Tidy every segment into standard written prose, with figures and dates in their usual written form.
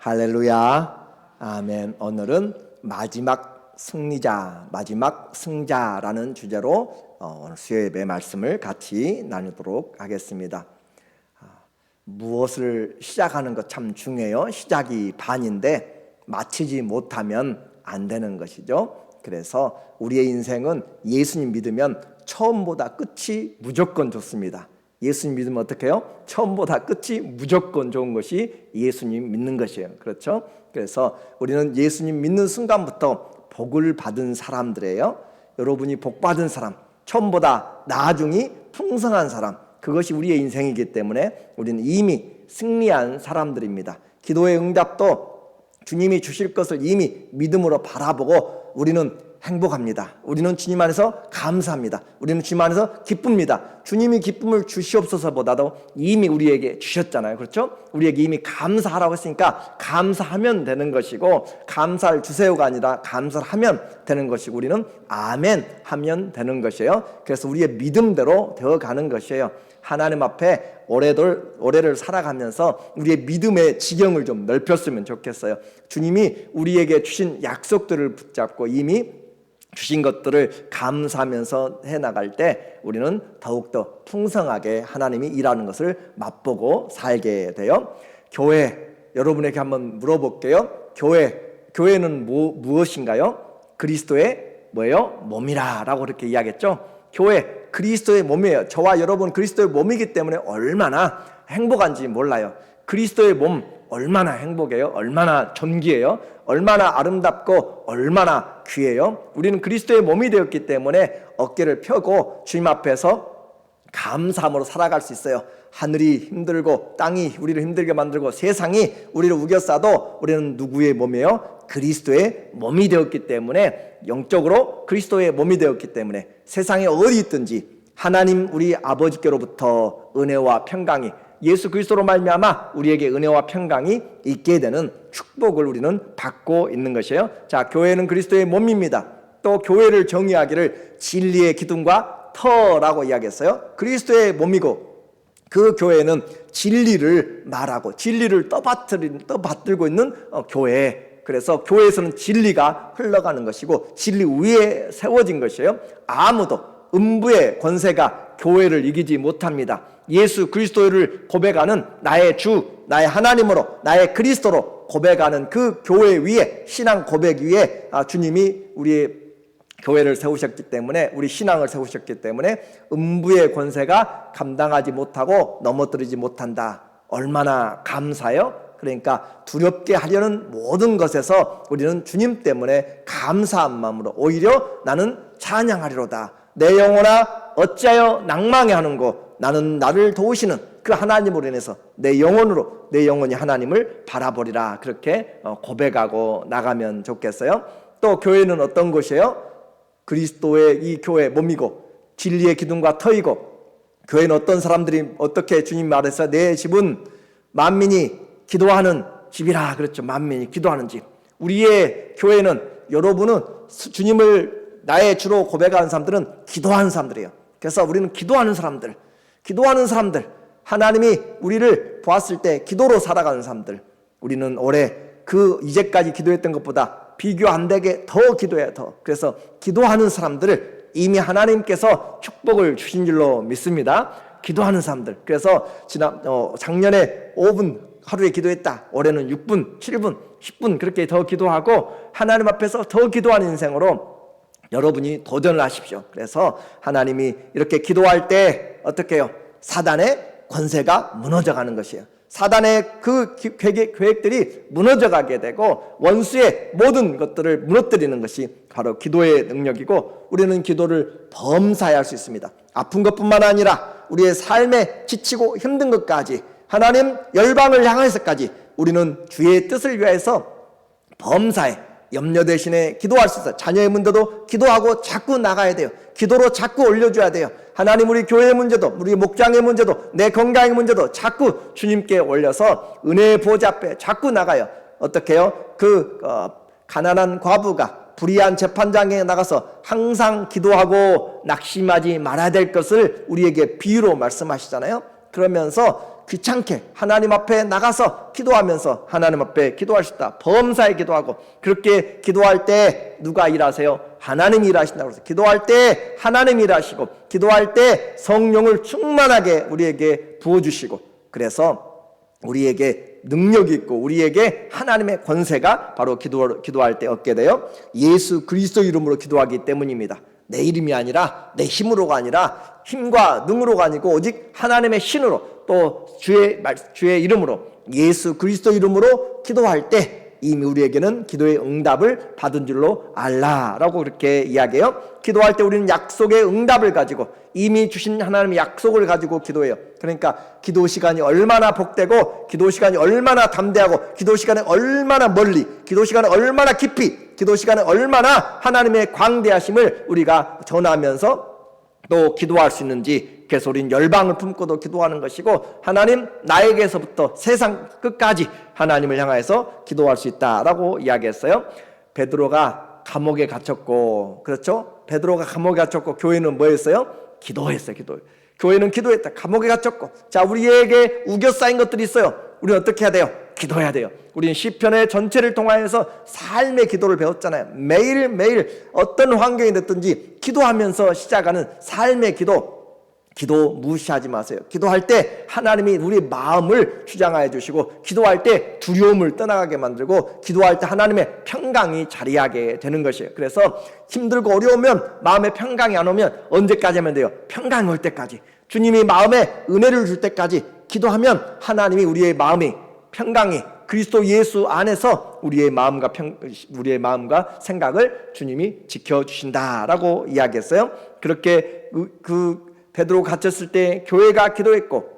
할렐루야. 아멘. 오늘은 마지막 승리자, 마지막 승자라는 주제로 오늘 수요예배 말씀을 같이 나누도록 하겠습니다. 무엇을 시작하는 것 참 중요해요. 시작이 반인데 마치지 못하면 안 되는 것이죠. 그래서 우리의 인생은 예수님 믿으면 처음보다 끝이 무조건 좋습니다. 예수님 믿으면 어떻게 해요? 처음보다 끝이 무조건 좋은 것이 예수님 믿는 것이에요. 그렇죠? 그래서 우리는 예수님 믿는 순간부터 복을 받은 사람들이에요. 여러분이 복 받은 사람, 처음보다 나중이 풍성한 사람, 그것이 우리의 인생이기 때문에 우리는 이미 승리한 사람들입니다. 기도의 응답도 주님이 주실 것을 이미 믿음으로 바라보고 우리는 행복합니다. 우리는 주님 안에서 감사합니다. 우리는 주님 안에서 기쁩니다. 주님이 기쁨을 주시옵소서보다도 이미 우리에게 주셨잖아요. 그렇죠? 우리에게 이미 감사하라고 했으니까 감사하면 되는 것이고, 감사를 주세요가 아니라 감사를 하면 되는 것이고, 우리는 아멘 하면 되는 것이에요. 그래서 우리의 믿음대로 되어가는 것이에요. 하나님 앞에 오래를 살아가면서 우리의 믿음의 지경을 좀 넓혔으면 좋겠어요. 주님이 우리에게 주신 약속들을 붙잡고 이미 주신 것들을 감사하면서 해나갈 때 우리는 더욱더 풍성하게 하나님이 일하는 것을 맛보고 살게 돼요. 교회, 여러분에게 한번 물어볼게요. 교회는 무엇인가요? 그리스도의 뭐예요? 몸이라 라고 그렇게 이야기했죠. 교회, 그리스도의 몸이에요. 저와 여러분 그리스도의 몸이기 때문에 얼마나 행복한지 몰라요. 그리스도의 몸 얼마나 행복해요? 얼마나 존귀해요? 얼마나 아름답고 얼마나 귀해요? 우리는 그리스도의 몸이 되었기 때문에 어깨를 펴고 주님 앞에서 감사함으로 살아갈 수 있어요. 하늘이 힘들고 땅이 우리를 힘들게 만들고 세상이 우리를 우겨싸도 우리는 누구의 몸이에요? 그리스도의 몸이 되었기 때문에, 영적으로 그리스도의 몸이 되었기 때문에 세상에 어디 있든지 하나님 우리 아버지께로부터 은혜와 평강이, 예수 그리스도로 말미암아 우리에게 은혜와 평강이 있게 되는 축복을 우리는 받고 있는 것이에요. 자, 교회는 그리스도의 몸입니다. 또 교회를 정의하기를 진리의 기둥과 터라고 이야기했어요. 그리스도의 몸이고 그 교회는 진리를 말하고 진리를 떠받들고 있는 교회. 그래서 교회에서는 진리가 흘러가는 것이고 진리 위에 세워진 것이에요. 아무도 음부의 권세가 교회를 이기지 못합니다. 예수 그리스도를 고백하는 나의 주, 나의 하나님으로, 나의 그리스도로 고백하는 그 교회 위에, 신앙 고백 위에 주님이 우리의 교회를 세우셨기 때문에, 우리 신앙을 세우셨기 때문에 음부의 권세가 감당하지 못하고 넘어뜨리지 못한다. 얼마나 감사해요? 그러니까 두렵게 하려는 모든 것에서 우리는 주님 때문에 감사한 마음으로 오히려 나는 찬양하리로다. 내 영혼아 어찌하여 낭망해 하는고, 나는 나를 도우시는 그 하나님으로 인해서 내 영혼이 하나님을 바라보리라. 그렇게 고백하고 나가면 좋겠어요. 또 교회는 어떤 곳이에요? 그리스도의 이 교회 몸이고 진리의 기둥과 터이고, 교회는 어떤 사람들이 어떻게 주님 말해서 내 집은 만민이 기도하는 집이라 그랬죠. 만민이 기도하는 집. 우리의 교회는, 여러분은 주님을 나의 주로 고백하는 사람들은 기도하는 사람들이에요. 그래서 우리는 기도하는 사람들, 하나님이 우리를 보았을 때 기도로 살아가는 사람들. 우리는 올해 이제까지 기도했던 것보다 비교 안 되게 더 기도해야 더. 그래서 기도하는 사람들을 이미 하나님께서 축복을 주신 줄로 믿습니다. 기도하는 사람들. 그래서 작년에 5분 하루에 기도했다. 올해는 6분, 7분, 10분 그렇게 더 기도하고 하나님 앞에서 더 기도하는 인생으로 여러분이 도전을 하십시오. 그래서 하나님이 이렇게 기도할 때 어떻게 해요? 사단의 권세가 무너져가는 것이에요. 사단의 그 계획들이 무너져가게 되고 원수의 모든 것들을 무너뜨리는 것이 바로 기도의 능력이고, 우리는 기도를 범사에 할 수 있습니다. 아픈 것뿐만 아니라 우리의 삶에 지치고 힘든 것까지, 하나님 열방을 향해서까지 우리는 주의 뜻을 위해서 범사에 염려 대신에 기도할 수 있어요. 자녀의 문제도 기도하고 자꾸 나가야 돼요. 기도로 자꾸 올려줘야 돼요. 하나님 우리 교회의 문제도, 우리 목장의 문제도, 내 건강의 문제도 자꾸 주님께 올려서 은혜의 보좌 앞에 자꾸 나가요. 어떻게 해요? 가난한 과부가 불의한 재판장에 나가서 항상 기도하고 낙심하지 말아야 될 것을 우리에게 비유로 말씀하시잖아요. 그러면서 귀찮게 하나님 앞에 나가서 기도하면서 하나님 앞에 기도할 수 있다. 범사에 기도하고 그렇게 기도할 때 누가 일하세요? 하나님이 일하신다고 해서 기도할 때 하나님이 일하시고 기도할 때 성령을 충만하게 우리에게 부어주시고 그래서 우리에게 능력이 있고 우리에게 하나님의 권세가 바로 기도할 때 얻게 되어 예수 그리스도 이름으로 기도하기 때문입니다. 내 이름이 아니라 내 힘으로가 아니라 힘과 능으로가 아니고 오직 하나님의 신으로 또 주의 이름으로 예수 그리스도 이름으로 기도할 때 이미 우리에게는 기도의 응답을 받은 줄로 알라라고 그렇게 이야기해요. 기도할 때 우리는 약속의 응답을 가지고 이미 주신 하나님의 약속을 가지고 기도해요. 그러니까 기도 시간이 얼마나 복되고 기도 시간이 얼마나 담대하고 기도 시간에 얼마나 멀리 기도 시간에 얼마나 깊이 기도 시간에 얼마나 하나님의 광대하심을 우리가 전하면서 또 기도할 수 있는지 그래서 우리는 열방을 품고도 기도하는 것이고 하나님 나에게서부터 세상 끝까지 하나님을 향해서 기도할 수 있다라고 이야기했어요. 베드로가 감옥에 갇혔고 그렇죠? 베드로가 감옥에 갇혔고 교회는 뭐 했어요? 기도했어요. 교회는 기도했다. 감옥에 갇혔고 자 우리에게 우겨싸인 것들이 있어요. 우리는 어떻게 해야 돼요? 기도해야 돼요. 우리는 시편의 전체를 통하여서 삶의 기도를 배웠잖아요. 매일매일 어떤 환경이 됐든지 기도하면서 시작하는 삶의 기도 무시하지 마세요. 기도할 때 하나님이 우리 마음을 주장하여 주시고 기도할 때 두려움을 떠나가게 만들고 기도할 때 하나님의 평강이 자리하게 되는 것이에요. 그래서 힘들고 어려우면 마음에 평강이 안 오면 언제까지 하면 돼요? 평강이 올 때까지 주님이 마음에 은혜를 줄 때까지 기도하면 하나님이 우리의 마음이 평강이 그리스도 예수 안에서 우리의 마음과 생각을 주님이 지켜주신다라고 이야기했어요. 그렇게 베드로 갇혔을 때 교회가 기도했고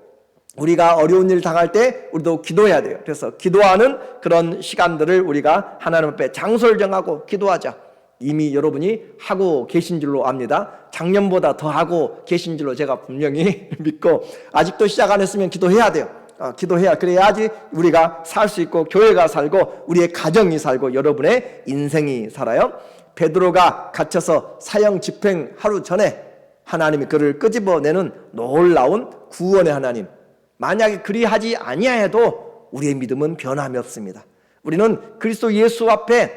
우리가 어려운 일 당할 때 우리도 기도해야 돼요. 그래서 기도하는 그런 시간들을 우리가 하나님 앞에 장소를 정하고 기도하자. 이미 여러분이 하고 계신 줄로 압니다. 작년보다 더 하고 계신 줄로 제가 분명히 믿고 아직도 시작 안 했으면 기도해야 돼요. 기도해야 그래야지 우리가 살 수 있고 교회가 살고 우리의 가정이 살고 여러분의 인생이 살아요. 베드로가 갇혀서 사형 집행 하루 전에 하나님이 그를 끄집어내는 놀라운 구원의 하나님. 만약에 그리하지 아니하여도 우리의 믿음은 변함이 없습니다. 우리는 그리스도 예수 앞에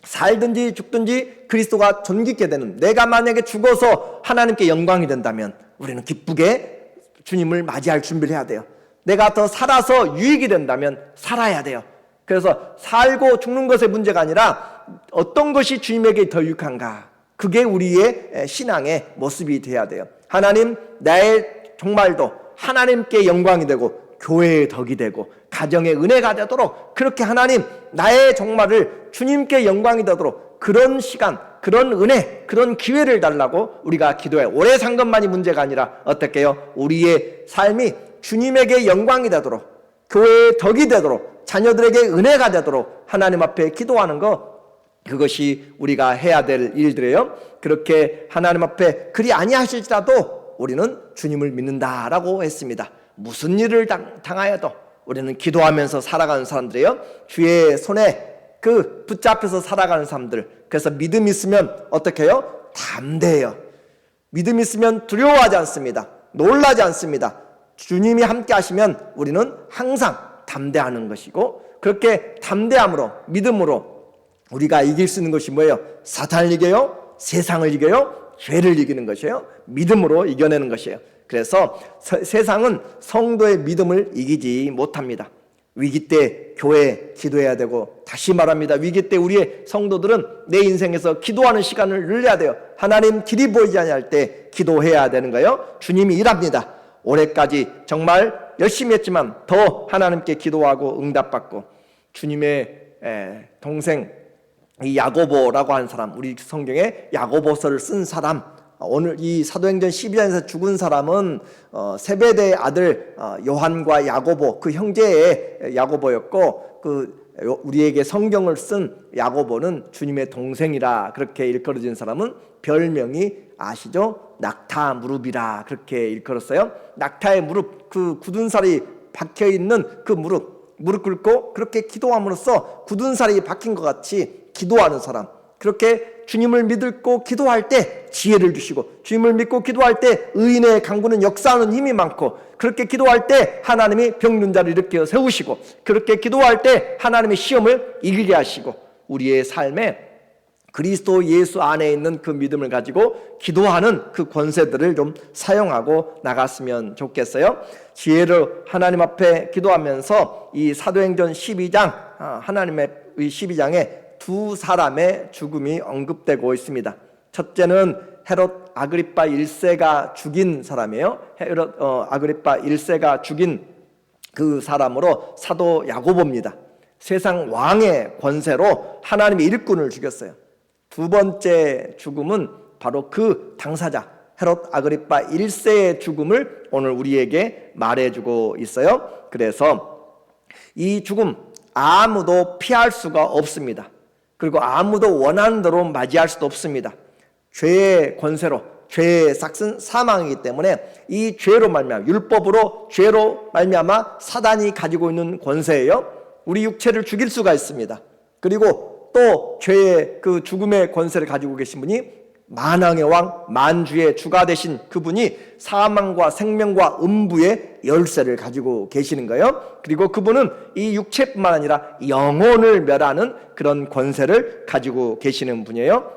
살든지 죽든지 그리스도가 존귀케 되는 내가 만약에 죽어서 하나님께 영광이 된다면 우리는 기쁘게 주님을 맞이할 준비를 해야 돼요. 내가 더 살아서 유익이 된다면 살아야 돼요. 그래서 살고 죽는 것의 문제가 아니라 어떤 것이 주님에게 더 유익한가 그게 우리의 신앙의 모습이 돼야 돼요. 하나님 나의 종말도 하나님께 영광이 되고 교회의 덕이 되고 가정의 은혜가 되도록 그렇게 하나님 나의 종말을 주님께 영광이 되도록 그런 시간 그런 은혜 그런 기회를 달라고 우리가 기도해요. 오래 산 것만이 문제가 아니라 어떻게 해요? 우리의 삶이 주님에게 영광이 되도록 교회의 덕이 되도록 자녀들에게 은혜가 되도록 하나님 앞에 기도하는 것 그것이 우리가 해야 될 일들이에요. 그렇게 하나님 앞에 그리 아니하실지라도 우리는 주님을 믿는다라고 했습니다. 무슨 일을 당하여도 우리는 기도하면서 살아가는 사람들이에요. 주의 손에 그 붙잡혀서 살아가는 사람들. 그래서 믿음 있으면 어떻게 해요? 담대해요. 믿음 있으면 두려워하지 않습니다. 놀라지 않습니다. 주님이 함께 하시면 우리는 항상 담대하는 것이고 그렇게 담대함으로 믿음으로 우리가 이길 수 있는 것이 뭐예요? 사탄을 이겨요? 세상을 이겨요? 죄를 이기는 것이에요. 믿음으로 이겨내는 것이에요. 그래서 세상은 성도의 믿음을 이기지 못합니다. 위기 때 교회 기도해야 되고 다시 말합니다. 위기 때 우리의 성도들은 내 인생에서 기도하는 시간을 늘려야 돼요. 하나님 길이 보이지 않을 때 기도해야 되는 거예요. 주님이 일합니다. 올해까지 정말 열심히 했지만 더 하나님께 기도하고 응답받고 주님의 동생 이 야고보라고 하는 사람 우리 성경에 야고보서를 쓴 사람 오늘 이 사도행전 12장에서 죽은 사람은 세베대의 아들 요한과 야고보 그 형제의 야고보였고 우리에게 성경을 쓴 야고보는 주님의 동생이라 그렇게 일컬어진 사람은 별명이 아시죠? 낙타 무릎이라 그렇게 일컬었어요. 낙타의 무릎 그 굳은 살이 박혀있는 그 무릎 꿇고 그렇게 기도함으로써 굳은 살이 박힌 것 같이 기도하는 사람 그렇게 주님을 믿고 기도할 때 지혜를 주시고, 주님을 믿고 기도할 때 의인의 강구는 역사하는 힘이 많고, 그렇게 기도할 때 하나님이 병든 자를 일으켜 세우시고, 그렇게 기도할 때 하나님의 시험을 이기게 하시고, 우리의 삶에 그리스도 예수 안에 있는 그 믿음을 가지고 기도하는 그 권세들을 좀 사용하고 나갔으면 좋겠어요. 지혜로 하나님 앞에 기도하면서 이 사도행전 12장, 하나님의 12장에 두 사람의 죽음이 언급되고 있습니다. 첫째는 헤롯 아그리파 1세가 죽인 사람이에요. 헤롯 아그리파 1세가 죽인 그 사람으로 사도 야고보입니다. 세상 왕의 권세로 하나님의 일꾼을 죽였어요. 두 번째 죽음은 바로 그 당사자 헤롯 아그리파 1세의 죽음을 오늘 우리에게 말해주고 있어요. 그래서 이 죽음 아무도 피할 수가 없습니다. 그리고 아무도 원하는 대로 맞이할 수도 없습니다. 죄의 권세로, 죄의 삭은 사망이기 때문에 이 죄로 말미암아, 율법으로 죄로 말미암아 사단이 가지고 있는 권세예요. 우리 육체를 죽일 수가 있습니다. 그리고 또 죄의 그 죽음의 권세를 가지고 계신 분이 만왕의 왕, 만주의 주가 되신 그분이 사망과 생명과 음부의 열쇠를 가지고 계시는 거예요. 그리고 그분은 이 육체뿐만 아니라 영혼을 멸하는 그런 권세를 가지고 계시는 분이에요.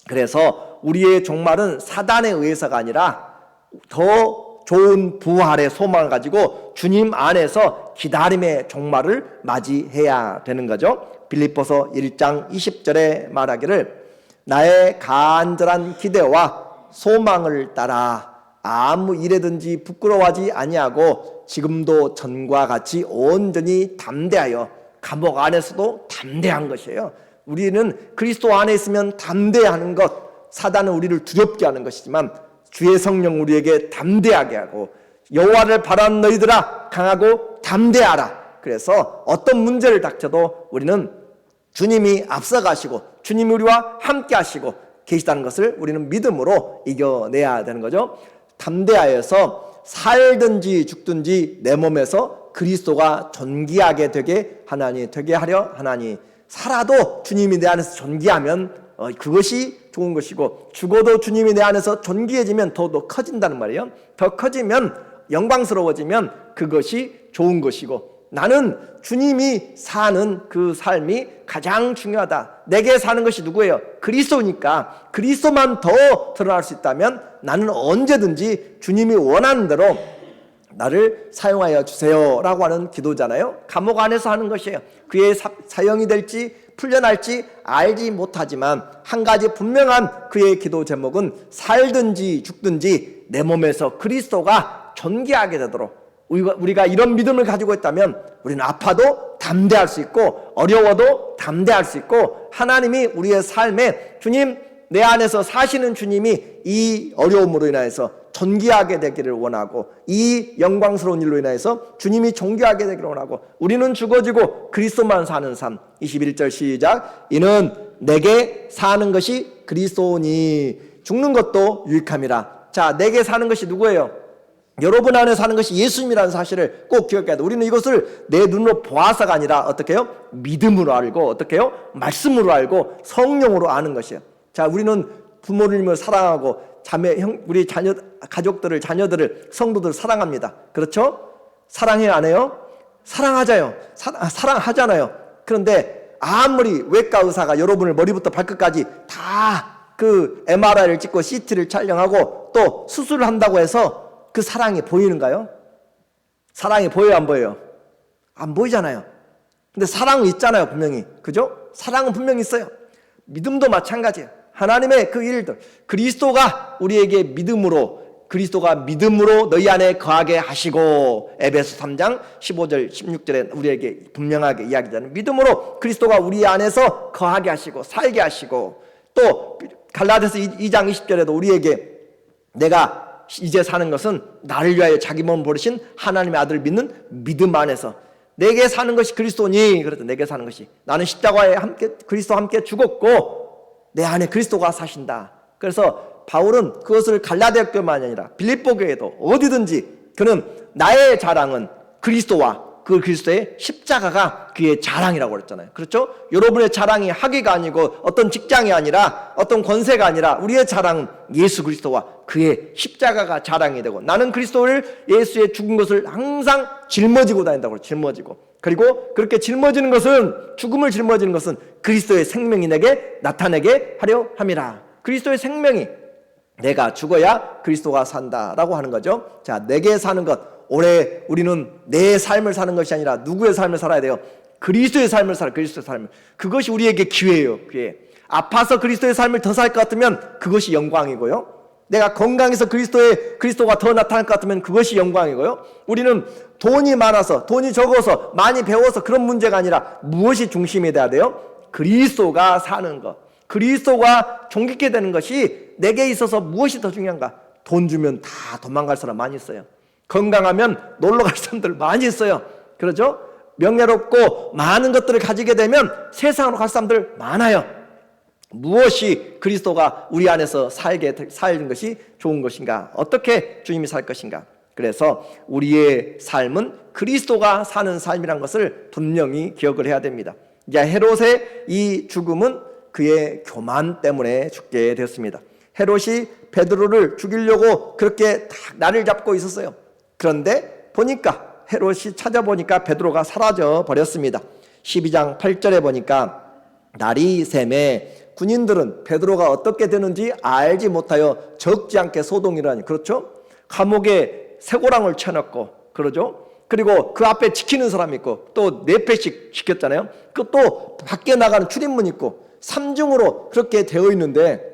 그래서 우리의 종말은 사단에 의해서가 아니라 더 좋은 부활의 소망을 가지고 주님 안에서 기다림의 종말을 맞이해야 되는 거죠. 빌립보서 1장 20절에 말하기를 나의 간절한 기대와 소망을 따라 아무 일에든지 부끄러워하지 아니하고 지금도 전과 같이 온전히 담대하여, 감옥 안에서도 담대한 것이에요. 우리는 그리스도 안에 있으면 담대해야 하는 것, 사단은 우리를 두렵게 하는 것이지만 주의 성령 우리에게 담대하게 하고, 여호와를 바라는 너희들아 강하고 담대하라. 그래서 어떤 문제를 닥쳐도 우리는 주님이 앞서가시고 주님이 우리와 함께 하시고 계시다는 것을 우리는 믿음으로 이겨내야 되는 거죠. 담대하여서 살든지 죽든지 내 몸에서 그리스도가 존귀하게 되게 하려 하나니, 살아도 주님이 내 안에서 존귀하면 그것이 좋은 것이고, 죽어도 주님이 내 안에서 존귀해지면 더더 커진다는 말이에요. 더 커지면, 영광스러워지면 그것이 좋은 것이고, 나는 주님이 사는 그 삶이 가장 중요하다. 내게 사는 것이 누구예요? 그리스도니까 그리스도만 더 드러날 수 있다면 나는 언제든지 주님이 원하는 대로 나를 사용하여 주세요 라고 하는 기도잖아요. 감옥 안에서 하는 것이에요. 그의 사형이 될지 풀려날지 알지 못하지만 한 가지 분명한 그의 기도 제목은 살든지 죽든지 내 몸에서 그리스도가 존귀하게 되도록, 우리가 이런 믿음을 가지고 있다면 우리는 아파도 담대할 수 있고 어려워도 담대할 수 있고, 하나님이 우리의 삶에 주님, 내 안에서 사시는 주님이 이 어려움으로 인하여서 존귀하게 되기를 원하고, 이 영광스러운 일로 인하여서 주님이 존귀하게 되기를 원하고, 우리는 죽어지고 그리스도만 사는 삶. 21절 시작. 이는 내게 사는 것이 그리스도니 죽는 것도 유익함이라. 자, 내게 사는 것이 누구예요? 여러분 안에 사는 것이 예수님이라는 사실을 꼭 기억해야 돼. 우리는 이것을 내 눈으로 보아서가 아니라 어떻게 해요? 믿음으로 알고, 어떻게 해요? 말씀으로 알고 성령으로 아는 것이에요. 자, 우리는 부모님을 사랑하고 우리 가족들을, 자녀들을, 성도들을 사랑합니다. 그렇죠? 사랑해요, 안 해요? 사랑하자요. 사랑하잖아요. 그런데 아무리 외과 의사가 여러분을 머리부터 발끝까지 다 그 MRI를 찍고 CT를 촬영하고 또 수술을 한다고 해서 그 사랑이 보이는가요? 사랑이 보여요, 안 보여요? 안 보이잖아요. 근데 사랑은 있잖아요, 분명히. 그죠? 사랑은 분명히 있어요. 믿음도 마찬가지예요. 하나님의 그 일들, 그리스도가 믿음으로 너희 안에 거하게 하시고, 에베소 3장 15절 16절에 우리에게 분명하게 이야기하는, 믿음으로 그리스도가 우리 안에서 거하게 하시고 살게 하시고, 또 갈라디아서 2장 20절에도 우리에게 내가 이제 사는 것은 나를 위하여 자기 몸 버리신 하나님의 아들을 믿는 믿음 안에서, 내게 사는 것이 그리스도니, 그래서 내게 사는 것이, 나는 십자가에 그리스도와 함께 죽었고 내 안에 그리스도가 사신다. 그래서 바울은 그것을 갈라디아 교회만 아니라 빌립보 교회도 어디든지 그는 나의 자랑은 그리스도와 그 그리스도의 십자가가 그의 자랑이라고 그랬잖아요. 그렇죠? 여러분의 자랑이 학위가 아니고 어떤 직장이 아니라 어떤 권세가 아니라 우리의 자랑은 예수 그리스도와 그의 십자가가 자랑이 되고, 나는 그리스도를, 예수의 죽은 것을 항상 짊어지고 다닌다고. 짊어지고, 그리고 그렇게 짊어지는 것은, 죽음을 짊어지는 것은 그리스도의 생명이 내게 나타내게 하려 함이라. 그리스도의 생명이, 내가 죽어야 그리스도가 산다라고 하는 거죠. 자, 내게 사는 것, 올해 우리는 내 삶을 사는 것이 아니라 누구의 삶을 살아야 돼요? 그리스도의 삶을 살아. 그리스도의 삶을. 그것이 우리에게 기회예요. 기회. 아파서 그리스도의 삶을 더 살 것 같으면 그것이 영광이고요. 내가 건강해서 그리스도가 더 나타날 것 같으면 그것이 영광이고요. 우리는 돈이 많아서, 돈이 적어서, 많이 배워서 그런 문제가 아니라 무엇이 중심이 돼야 돼요? 그리스도가 사는 것, 그리스도가 존귀케 되는 것이 내게 있어서 무엇이 더 중요한가? 돈 주면 다 도망갈 사람 많이 있어요. 건강하면 놀러 갈 사람들 많이 있어요. 그렇죠? 명예롭고 많은 것들을 가지게 되면 세상으로 갈 사람들 많아요. 무엇이 그리스도가 우리 안에서 살는 것이 좋은 것인가? 어떻게 주님이 살 것인가? 그래서 우리의 삶은 그리스도가 사는 삶이란 것을 분명히 기억을 해야 됩니다. 이제 헤롯의 이 죽음은 그의 교만 때문에 죽게 되었습니다. 헤롯이 베드로를 죽이려고 그렇게 딱 날을 잡고 있었어요. 그런데 보니까, 헤롯이 찾아보니까 베드로가 사라져 버렸습니다. 12장 8절에 보니까 날이 샘에 군인들은 베드로가 어떻게 되는지 알지 못하여 적지 않게 소동이 일어나니, 그렇죠? 감옥에 쇠고랑을 쳐넣고, 그러죠? 그리고 그 앞에 지키는 사람이 있고, 또 4패씩 시켰잖아요. 그 또 밖에 나가는 출입문 있고, 3중으로 그렇게 되어 있는데,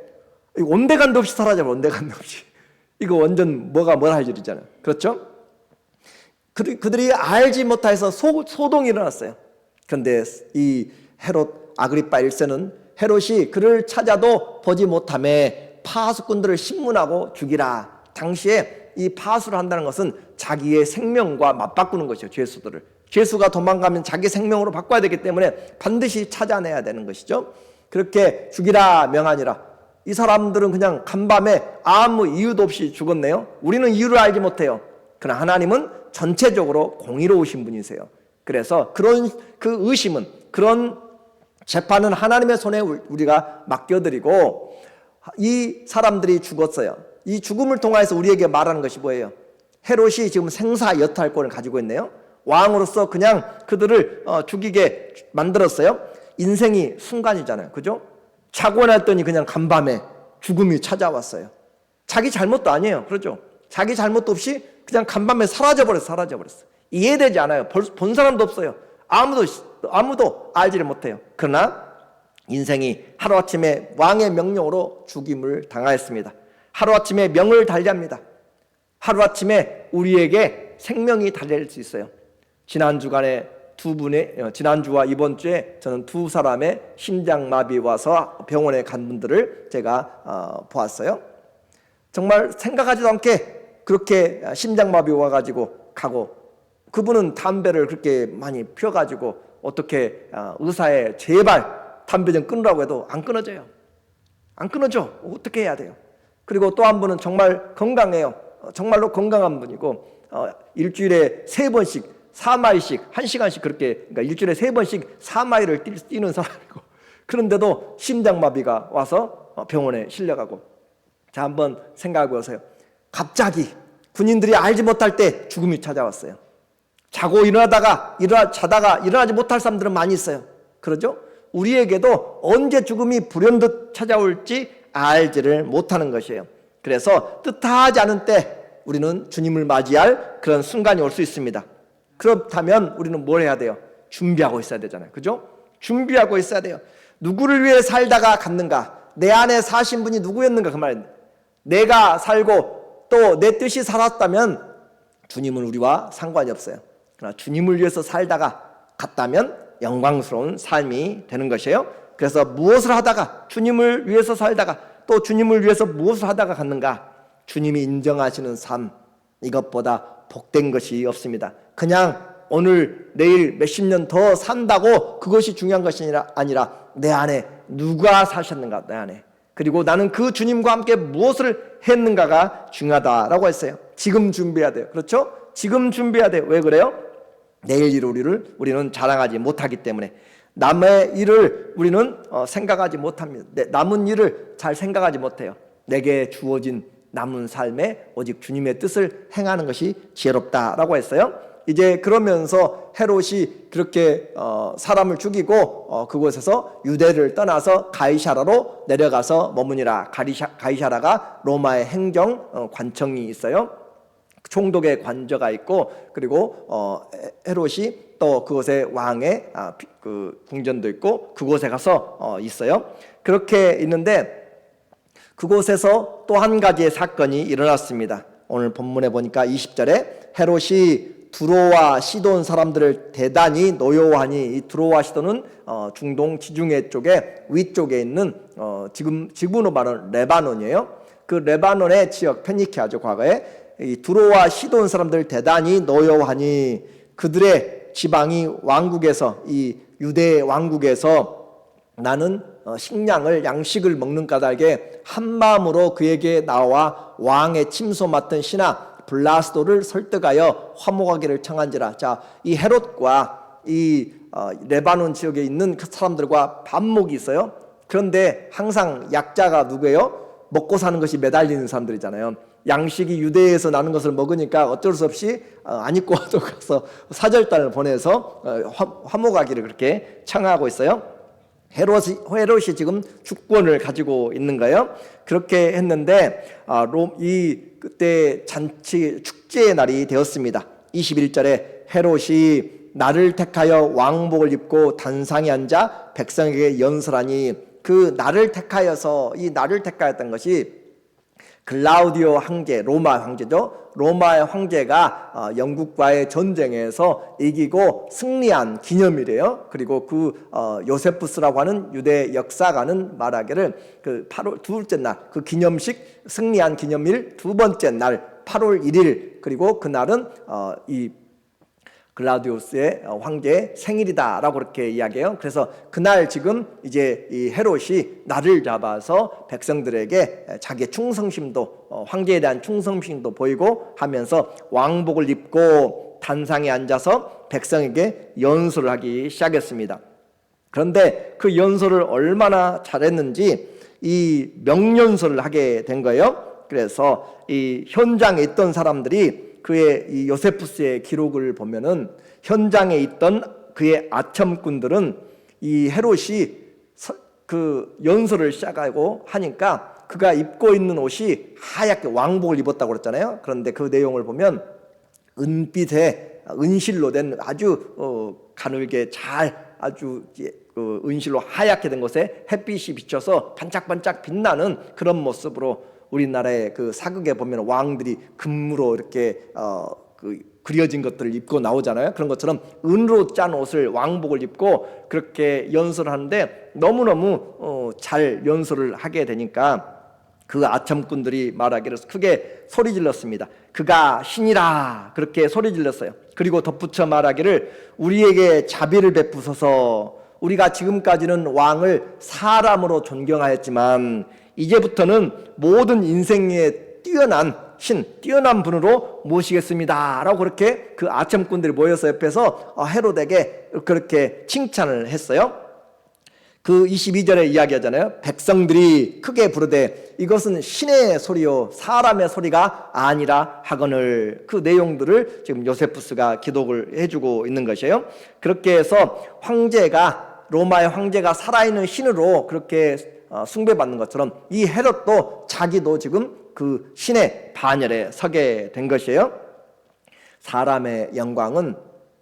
온데간도 없이 사라져버려. 온데간도 없이. 이거 완전 뭐가 뭐라 할 일이잖아요. 그렇죠? 그들이 알지 못해서 소동이 일어났어요. 그런데 이 헤롯 아그리파 1세는 헤롯이 그를 찾아도 보지 못하매 파수꾼들을 신문하고 죽이라. 당시에 이 파수를 한다는 것은 자기의 생명과 맞바꾸는 것이죠. 죄수들을. 죄수가 도망가면 자기 생명으로 바꿔야 되기 때문에 반드시 찾아내야 되는 것이죠. 그렇게 죽이라 명하니라. 이 사람들은 그냥 간밤에 아무 이유도 없이 죽었네요. 우리는 이유를 알지 못해요. 그러나 하나님은 전체적으로 공의로우신 분이세요. 그래서 그런 그 의심은, 그런 재판은 하나님의 손에 우리가 맡겨드리고, 이 사람들이 죽었어요. 이 죽음을 통해서 우리에게 말하는 것이 뭐예요? 헤롯이 지금 생사여탈권을 가지고 있네요. 왕으로서 그냥 그들을 죽이게 만들었어요. 인생이 순간이잖아요. 그죠? 자고 났더니 그냥 간밤에 죽음이 찾아왔어요. 자기 잘못도 아니에요. 그렇죠? 자기 잘못도 없이 그냥 간밤에 사라져버렸어. 이해되지 않아요. 본 사람도 없어요. 아무도 알지를 못해요. 그러나 인생이 하루아침에 왕의 명령으로 죽임을 당하였습니다. 하루아침에 명을 달리합니다. 하루아침에 우리에게 생명이 달릴 수 있어요. 지난 주간에 지난주와 이번 주에 저는 두 사람의 심장마비 와서 병원에 간 분들을 제가 보았어요. 정말 생각하지도 않게 그렇게 심장마비 와가지고 가고, 그분은 담배를 그렇게 많이 피워가지고 어떻게 의사에 제발 담배 좀 끊으라고 해도 안 끊어져요. 안 끊어져. 어떻게 해야 돼요? 그리고 또 한 분은 정말 건강해요. 정말로 건강한 분이고, 일주일에 3번씩 4마일씩 1시간씩 그렇게, 그러니까 일주일에 3번씩 4마일을 뛰는 사람이고, 그런데도 심장마비가 와서 병원에 실려가고. 자, 한번 생각해 보세요. 갑자기 군인들이 알지 못할 때 죽음이 찾아왔어요. 자고 자다가 일어나지 못할 사람들은 많이 있어요. 그러죠? 우리에게도 언제 죽음이 불현듯 찾아올지 알지를 못하는 것이에요. 그래서 뜻하지 않은 때 우리는 주님을 맞이할 그런 순간이 올 수 있습니다. 그렇다면 우리는 뭘 해야 돼요? 준비하고 있어야 되잖아요. 그죠? 준비하고 있어야 돼요. 누구를 위해 살다가 갔는가? 내 안에 사신 분이 누구였는가? 그 말입니다. 내가 살고 또 내 뜻이 살았다면 주님은 우리와 상관이 없어요. 그러나 주님을 위해서 살다가 갔다면 영광스러운 삶이 되는 것이에요. 그래서 무엇을 하다가, 주님을 위해서 살다가 또 주님을 위해서 무엇을 하다가 갔는가? 주님이 인정하시는 삶, 이것보다 복된 것이 없습니다. 그냥 오늘 내일 몇십 년 더 산다고 그것이 중요한 것이 아니라 내 안에 누가 사셨는가, 내 안에. 그리고 나는 그 주님과 함께 무엇을 했는가가 중요하다라고 했어요. 지금 준비해야 돼요. 그렇죠? 지금 준비해야 돼요. 왜 그래요? 내일 이룰 일을 우리는 자랑하지 못하기 때문에 남의 일을 우리는 생각하지 못합니다. 남은 일을 잘 생각하지 못해요. 내게 주어진 남은 삶에 오직 주님의 뜻을 행하는 것이 지혜롭다라고 했어요. 이제 그러면서 헤롯이 그렇게 사람을 죽이고 그곳에서 유대를 떠나서 가이사라로 내려가서 머무니라. 가이사라가 로마의 행정 관청이 있어요. 총독의 관저가 있고, 그리고 헤롯이 또 그곳에 왕의 그 궁전도 있고 그곳에 가서 있어요. 그렇게 있는데 그곳에서 또 한 가지의 사건이 일어났습니다. 오늘 본문에 보니까 20절에 헤롯이 두로와 시돈 사람들을 대단히 노여워하니, 이 두로와 시돈은 중동 지중해 쪽에 위쪽에 있는 지금으로 말하는 레바논이에요. 그 레바논의 지역 페니키아죠. 과거에 이 두로와 시돈 사람들 대단히 노여워하니, 그들의 지방이 왕국에서, 이 유대 왕국에서 나는 식량을, 양식을 먹는 까닭에 한 마음으로 그에게 나와 왕의 침소 맡은 신하 블라스도를 설득하여 화목하기를 청한지라. 자, 이 헤롯과 이 레바논 지역에 있는 그 사람들과 반목이 있어요. 그런데 항상 약자가 누구예요? 먹고 사는 것이 매달리는 사람들이잖아요. 양식이 유대에서 나는 것을 먹으니까 어쩔 수 없이 안 입고 와도 가서 사절단을 보내서 화목하기를 그렇게 청하고 있어요. 헤롯이 지금 주권을 가지고 있는 거예요. 그렇게 했는데 그때 잔치 축제의 날이 되었습니다. 21절에 헤롯이 나를 택하여 왕복을 입고 단상에 앉아 백성에게 연설하니, 그 나를 택하여서, 이 나를 택하였던 것이 글라우디오 황제, 로마 황제죠. 로마의 황제가 영국과의 전쟁에서 이기고 승리한 기념일이에요. 그리고 그 요세푸스라고 하는 유대 역사가는 말하기를 그 8월 둘째 날, 그 기념식, 승리한 기념일 두 번째 날 8월 1일, 그리고 그날은 이 글라우디우스의 황제의 생일이다라고 그렇게 이야기해요. 그래서 그날 지금 이제 이 헤롯이 날을 잡아서 백성들에게 자기의 충성심도, 황제에 대한 충성심도 보이고 하면서 왕복을 입고 단상에 앉아서 백성에게 연설을 하기 시작했습니다. 그런데 그 연설을 얼마나 잘했는지 이 명연설을 하게 된 거예요. 그래서 이 현장에 있던 사람들이 그의 이 요세푸스의 기록을 보면은 현장에 있던 그의 아첨꾼들은 이 헤롯이 그 연설을 시작하고 하니까 그가 입고 있는 옷이 하얗게 왕복을 입었다고 그랬잖아요. 그런데 그 내용을 보면 은빛에 은실로 된 아주 가늘게 잘 아주 은실로 하얗게 된 것에 햇빛이 비쳐서 반짝반짝 빛나는 그런 모습으로, 우리나라의 그 사극에 보면 왕들이 금으로 이렇게 그려진 것들을 입고 나오잖아요. 그런 것처럼 은으로 짠 옷을, 왕복을 입고 그렇게 연설을 하는데 너무너무 잘 연설을 하게 되니까 그 아첨꾼들이 말하기를 크게 소리 질렀습니다. 그가 신이라, 그렇게 소리 질렀어요. 그리고 덧붙여 말하기를 우리에게 자비를 베푸소서. 우리가 지금까지는 왕을 사람으로 존경하였지만 이제부터는 모든 인생에 뛰어난 신, 뛰어난 분으로 모시겠습니다 라고 그렇게 그 아첨꾼들이 모여서 옆에서 헤롯에게 그렇게 칭찬을 했어요. 그 22절에 이야기하잖아요. 백성들이 크게 부르되 이것은 신의 소리요 사람의 소리가 아니라 하거늘. 그 내용들을 지금 요세푸스가 기록을 해주고 있는 것이에요. 그렇게 해서 황제가, 로마의 황제가 살아있는 신으로 그렇게 숭배받는 것처럼 이 헤롯도 자기도 지금 그 신의 반열에 서게 된 것이에요. 사람의 영광은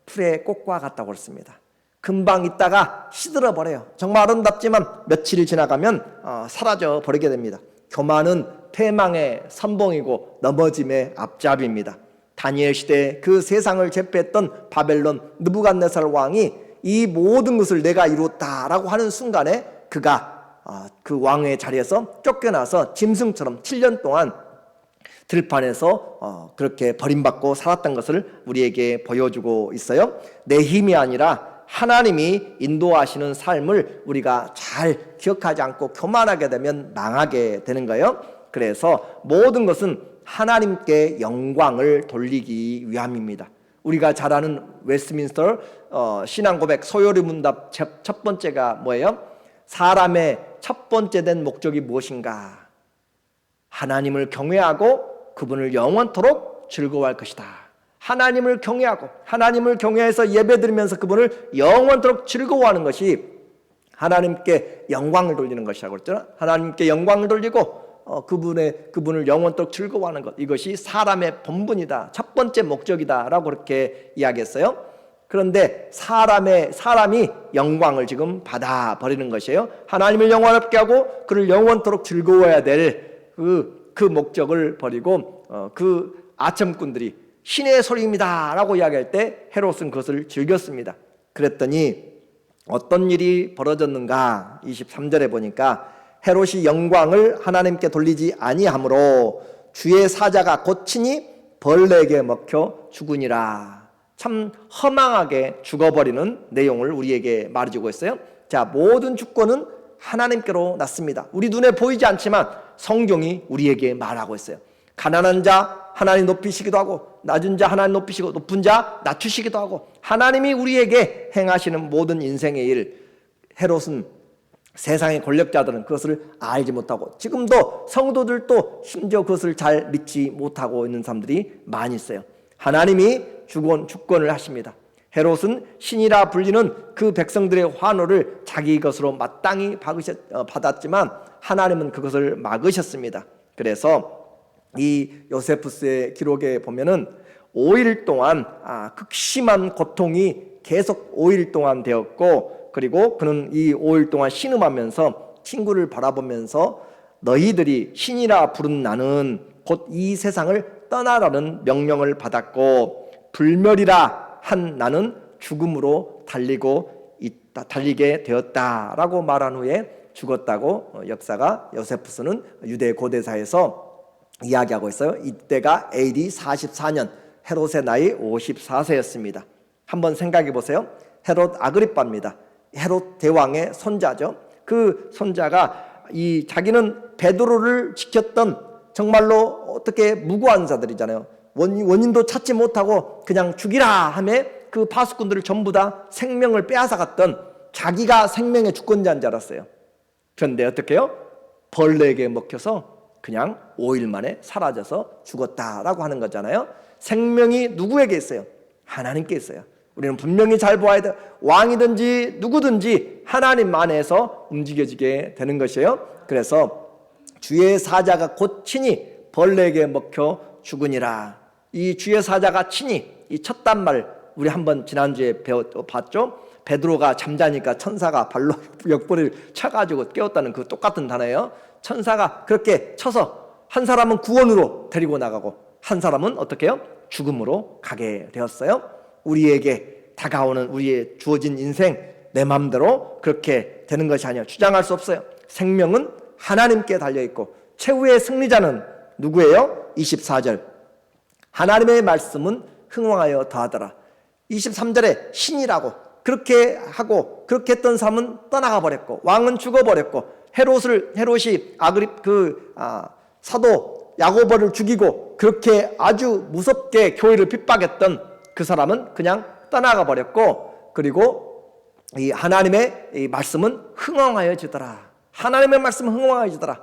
풀의 꽃과 같다고 그랬습니다. 금방 있다가 시들어 버려요. 정말 아름답지만 며칠 지나가면 사라져 버리게 됩니다. 교만은 패망의 선봉이고 넘어짐의 앞잡이입니다. 다니엘 시대에 그 세상을 제패했던 바벨론 느부갓네살 왕이 이 모든 것을 내가 이루었다라고 하는 순간에 그가 그 왕의 자리에서 쫓겨나서 짐승처럼 7년 동안 들판에서 그렇게 버림받고 살았던 것을 우리에게 보여주고 있어요. 내 힘이 아니라 하나님이 인도하시는 삶을 우리가 잘 기억하지 않고 교만하게 되면 망하게 되는 거예요. 그래서 모든 것은 하나님께 영광을 돌리기 위함입니다. 우리가 잘 아는 웨스트민스터 신앙고백 소요리 문답 첫 번째가 뭐예요? 사람의 첫 번째 된 목적이 무엇인가? 하나님을 경외하고 그분을 영원토록 즐거워할 것이다. 하나님을 경외하고 하나님을 경외해서 예배드리면서 그분을 영원토록 즐거워하는 것이 하나님께 영광을 돌리는 것이라고 그랬잖아요. 하나님께 영광을 돌리고 그분을 영원토록 즐거워하는 것, 이것이 사람의 본분이다, 첫 번째 목적이다라고 그렇게 이야기했어요. 그런데 사람이 영광을 지금 받아버리는 것이에요. 하나님을 영원롭게 하고 그를 영원토록 즐거워해야 될 그 목적을 버리고 그 아첨꾼들이 신의 소리입니다 라고 이야기할 때 헤롯은 그것을 즐겼습니다. 그랬더니 어떤 일이 벌어졌는가? 23절에 보니까 헤롯이 영광을 하나님께 돌리지 아니하므로 주의 사자가 곧 친히 벌레에게 먹혀 죽으니라. 참 허망하게 죽어버리는 내용을 우리에게 말해주고 있어요. 자, 모든 주권은 하나님께로 났습니다. 우리 눈에 보이지 않지만 성경이 우리에게 말하고 있어요. 가난한 자 하나님 높이시기도 하고 낮은 자 하나님 높이시고 높은 자 낮추시기도 하고, 하나님이 우리에게 행하시는 모든 인생의 일, 헤롯은 세상의 권력자들은 그것을 알지 못하고 지금도 성도들도 심지어 그것을 잘 믿지 못하고 있는 사람들이 많이 있어요. 하나님이 주권을 하십니다. 헤롯은 신이라 불리는 그 백성들의 환호를 자기 것으로 마땅히 받았지만 하나님은 그것을 막으셨습니다. 그래서 이 요세푸스의 기록에 보면은 5일 동안 극심한 고통이 계속 5일 동안 되었고, 그리고 그는 이 5일 동안 신음하면서 친구를 바라보면서 너희들이 신이라 부른 나는 곧 이 세상을 떠나라는 명령을 받았고 불멸이라 한 나는 죽음으로 달리게 되었다라고 말한 후에 죽었다고 역사가 요세푸스는 유대 고대사에서 이야기하고 있어요. 이때가 AD 44년, 헤롯의 나이 54세였습니다. 한번 생각해 보세요. 헤롯 아그리빠입니다. 헤롯 대왕의 손자죠. 그 손자가 자기는 베드로를 지켰던 정말로 어떻게 무고한 자들이잖아요. 원인도 찾지 못하고 그냥 죽이라 하며 그 파수꾼들을 전부 다 생명을 빼앗아갔던, 자기가 생명의 주권자인 줄 알았어요. 그런데 어떻게 해요? 벌레에게 먹혀서 그냥 5일 만에 사라져서 죽었다라고 하는 거잖아요. 생명이 누구에게 있어요? 하나님께 있어요. 우리는 분명히 잘 보아야 돼요. 왕이든지 누구든지 하나님 안에서 움직여지게 되는 것이에요. 그래서 주의 사자가 곧 친히 벌레에게 먹혀 죽으니라. 이 주의 사자가 친히, 이 첫 단말 우리 한번 지난주에 봤죠? 베드로가 잠자니까 천사가 발로 옆구리를 쳐가지고 깨웠다는 그 똑같은 단어예요. 천사가 그렇게 쳐서 한 사람은 구원으로 데리고 나가고 한 사람은 어떻게 해요? 죽음으로 가게 되었어요. 우리에게 다가오는 우리의 주어진 인생, 내 마음대로 그렇게 되는 것이 아니에요. 주장할 수 없어요. 생명은 하나님께 달려있고 최후의 승리자는 누구예요? 24절 하나님의 말씀은 흥왕하여 더하더라. 23절에 신이라고 그렇게 하고 그렇게 했던 사람은 떠나가 버렸고 왕은 죽어버렸고 헤롯이 사도 야고보를 죽이고 그렇게 아주 무섭게 교회를 핍박했던 그 사람은 그냥 떠나가 버렸고, 그리고 이 하나님의 이 말씀은 흥왕하여지더라. 하나님의 말씀은 흥왕하여지더라.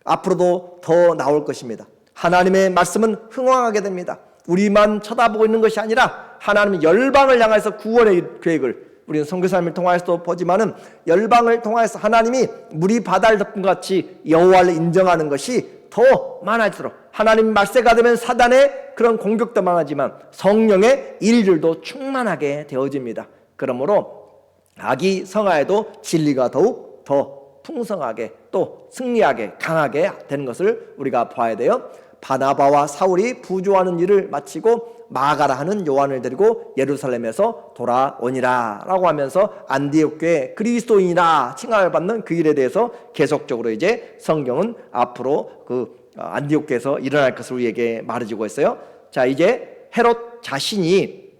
앞으로도 더 나올 것입니다. 하나님의 말씀은 흥왕하게 됩니다. 우리만 쳐다보고 있는 것이 아니라 하나님은 열방을 향해서 구원의 계획을, 우리는 선교사님을 통하여서도 보지만은 열방을 통하여서 하나님이 물이 바다를 덮은 것 같이 여호와를 인정하는 것이 더 많아지도록, 하나님 말세가 되면 사단의 그런 공격도 많아지만 성령의 일들도 충만하게 되어집니다. 그러므로 악이 성하여도 진리가 더욱 더 풍성하게 또 승리하게 강하게 되는 것을 우리가 봐야 돼요. 바나바와 사울이 부조하는 일을 마치고 마가라 하는 요한을 데리고 예루살렘에서 돌아오니라 라고 하면서 안디옥 교회 그리스도인이라 칭함을 받는 그 일에 대해서 계속적으로 이제 성경은 앞으로 그 안디옥 교회에서 일어날 것을 우리에게 말해주고 있어요. 자, 이제 헤롯 자신이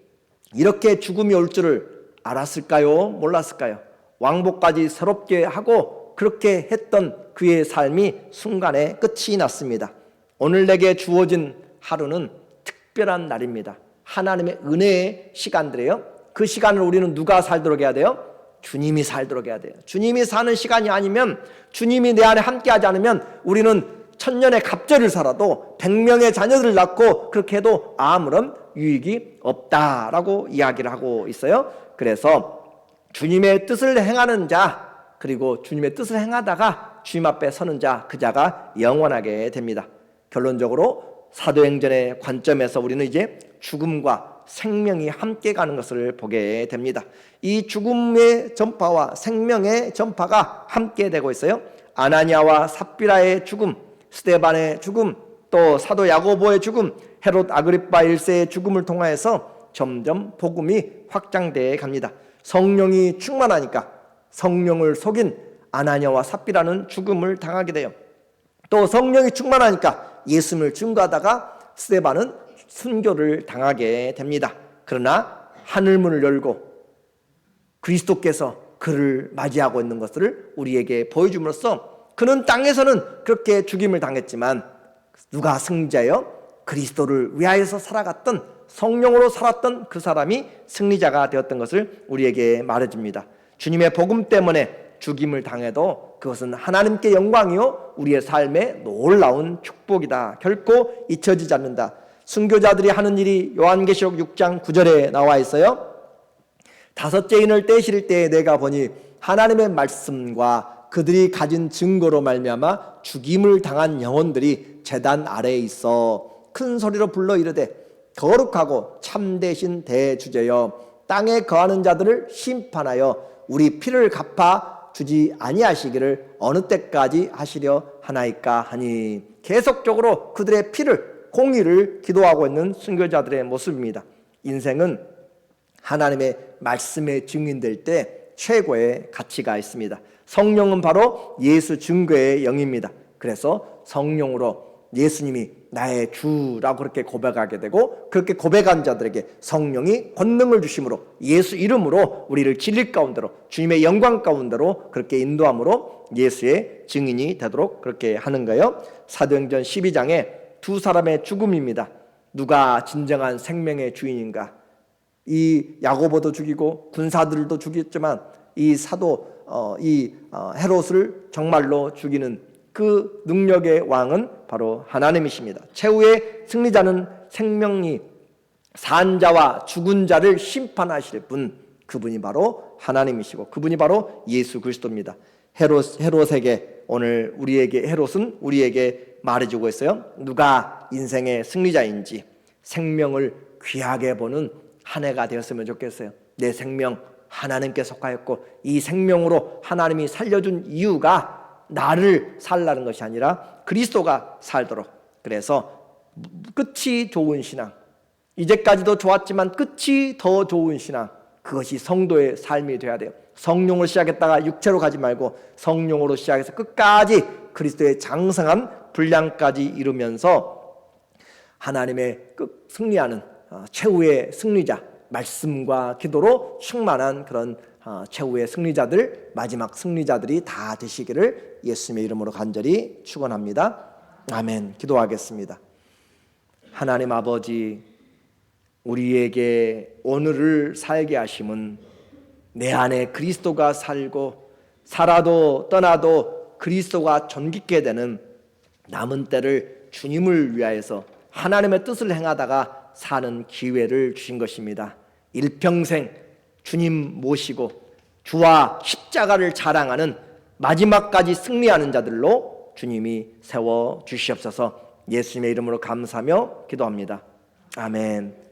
이렇게 죽음이 올 줄을 알았을까요? 몰랐을까요? 왕복까지 새롭게 하고 그렇게 했던 그의 삶이 순간에 끝이 났습니다. 오늘 내게 주어진 하루는 특별한 날입니다. 하나님의 은혜의 시간들이에요. 그 시간을 우리는 누가 살도록 해야 돼요? 주님이 살도록 해야 돼요. 주님이 사는 시간이 아니면, 주님이 내 안에 함께하지 않으면 우리는 천년의 갑절을 살아도 100명의 자녀들을 낳고 그렇게 해도 아무런 유익이 없다라고 이야기를 하고 있어요. 그래서 주님의 뜻을 행하는 자, 그리고 주님의 뜻을 행하다가 주님 앞에 서는 자, 그 자가 영원하게 됩니다. 결론적으로 사도행전의 관점에서 우리는 이제 죽음과 생명이 함께 가는 것을 보게 됩니다. 이 죽음의 전파와 생명의 전파가 함께 되고 있어요. 아나니아와 삽비라의 죽음, 스데반의 죽음, 또 사도 야고보의 죽음, 헤롯 아그리파 1세의 죽음을 통하여서 점점 복음이 확장되어 갑니다. 성령이 충만하니까 성령을 속인 아나니아와 삽비라는 죽음을 당하게 돼요. 또 성령이 충만하니까 예수님을 증거하다가 스데반은 순교를 당하게 됩니다. 그러나 하늘문을 열고 그리스도께서 그를 맞이하고 있는 것을 우리에게 보여줌으로써 그는 땅에서는 그렇게 죽임을 당했지만 누가 승리자예요? 그리스도를 위하여서 살아갔던, 성령으로 살았던 그 사람이 승리자가 되었던 것을 우리에게 말해줍니다. 주님의 복음 때문에 죽임을 당해도 그것은 하나님께 영광이요 우리의 삶에 놀라운 축복이다. 결코 잊혀지지 않는다. 순교자들이 하는 일이 요한계시록 6장 9절에 나와 있어요. 다섯째 인을 떼실 때에 내가 보니 하나님의 말씀과 그들이 가진 증거로 말미암아 죽임을 당한 영혼들이 제단 아래에 있어 큰 소리로 불러 이르되 거룩하고 참되신 대주제여 땅에 거하는 자들을 심판하여 우리 피를 갚아 주지 아니하시기를 어느 때까지 하시려 하나이까 하니, 계속적으로 그들의 피를, 공의를 기도하고 있는 순교자들의 모습입니다. 인생은 하나님의 말씀에 증인될 때 최고의 가치가 있습니다. 성령은 바로 예수 증거의 영입니다. 그래서 성령으로 예수님이 나의 주라고 그렇게 고백하게 되고, 그렇게 고백한 자들에게 성령이 권능을 주심으로 예수 이름으로 우리를 진리 가운데로, 주님의 영광 가운데로 그렇게 인도함으로 예수의 증인이 되도록 그렇게 하는 거예요. 사도행전 12장에 두 사람의 죽음입니다. 누가 진정한 생명의 주인인가? 이 야고보도 죽이고 군사들도 죽였지만 이 사도 헤롯을 정말로 죽이는 그 능력의 왕은 바로 하나님이십니다. 최후의 승리자는 생명이 산 자와 죽은 자를 심판하실 분, 그분이 바로 하나님이시고 그분이 바로 예수 그리스도입니다. 헤롯에게 오늘 헤롯은 우리에게 말해주고 있어요. 누가 인생의 승리자인지, 생명을 귀하게 보는 한 해가 되었으면 좋겠어요. 내 생명 하나님께 속하였고 이 생명으로 하나님이 살려준 이유가 나를 살라는 것이 아니라 그리스도가 살도록, 그래서 끝이 좋은 신앙, 이제까지도 좋았지만 끝이 더 좋은 신앙, 그것이 성도의 삶이 돼야 돼요. 성령으로 시작했다가 육체로 가지 말고 성령으로 시작해서 끝까지 그리스도의 장성한 분량까지 이루면서 하나님의 승리하는 최후의 승리자, 말씀과 기도로 충만한 그런 최후의 승리자들, 마지막 승리자들이 다 되시기를 예수님의 이름으로 간절히 축원합니다. 아멘. 기도하겠습니다. 하나님 아버지, 우리에게 오늘을 살게 하심은 내 안에 그리스도가 살고 살아도 떠나도 그리스도가 존귀케 되는 남은 때를 주님을 위하여서 하나님의 뜻을 행하다가 사는 기회를 주신 것입니다. 일평생 주님 모시고 주와 십자가를 자랑하는 마지막까지 승리하는 자들로 주님이 세워 주시옵소서. 예수님의 이름으로 감사하며 기도합니다. 아멘.